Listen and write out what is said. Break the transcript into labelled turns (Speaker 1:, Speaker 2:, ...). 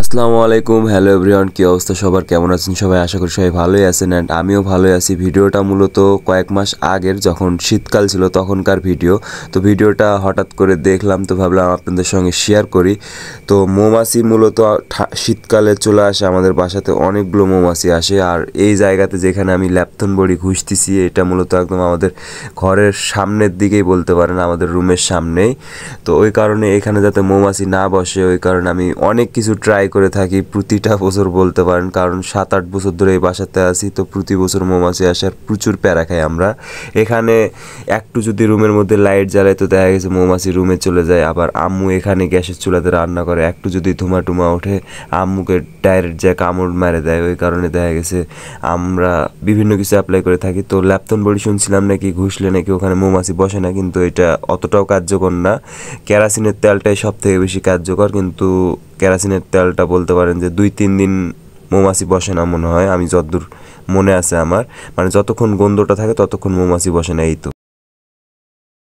Speaker 1: আসসালামু আলাইকুম, hello everyone, কী অবস্থা সবার, কেমন আছেন সবাই? আশা করি সবাই ভালোই আছেন অ্যান্ড আমিও ভালোই আছি। ভিডিওটা মূলত কয়েক মাস আগের, যখন শীতকাল ছিল তখনকার ভিডিও। তো ভিডিওটা হঠাৎ করে দেখলাম, তো ভাবলাম আপনাদের সঙ্গে শেয়ার করি। তো মৌমাছি মূলত শীতকালে চলে আসে আমাদের বাসাতে, অনেকগুলো মৌমাছি আসে। আর এই জায়গাতে যেখানে আমি ল্যাপথন বড়ি ঘুষতেছি, এটা মূলত একদম আমাদের ঘরের সামনের দিকেই বলতে পারেন, আমাদের রুমের সামনেই। তো ওই কারণে এখানে যাতে মৌমাছি না বসে, ওই কারণে আমি অনেক কিছু ট্রাই করে থাকি প্রতিটা বছর বলতে পারেন, কারণ 7-8 বছর ধরে এই বাসাতে আছি। তো প্রতি বছর মৌমাছি আসে আর প্রচুর প্যারা খাই আমরা এখানে। একটু যদি রুমের মধ্যে লাইট জ্বালাই তো দেখা গেছে মৌমাছি রুমে চলে যায়। আবার আম্মু এখানে গ্যাসের চুলাতে রান্না করে, একটু যদি ধুমা টুমা ওঠে আম্মুকে ডাইরেক্ট যায় কামড় মেরে দেয়। ওই কারণে দেখা গেছে আমরা বিভিন্ন কিছু অ্যাপ্লাই করে থাকি। তো ল্যাপটন বড়ি শুনছিলাম নাকি ঘুষলে নাকি ওখানে মৌমাছি বসে না, কিন্তু এটা অতটাও কার্যকর না। কেরাসিনের তেলটাই সব থেকে বেশি কার্যকর, কিন্তু কেরাসিনের তেলটা বলতে পারেন যে 2-3 দিন মৌমাছি বসে না মনে হয়, আমি যতদূর মনে আছে আমার। মানে যতক্ষণ গন্ধটা থাকে ততক্ষণ মৌমাছি বসে না, এই তো।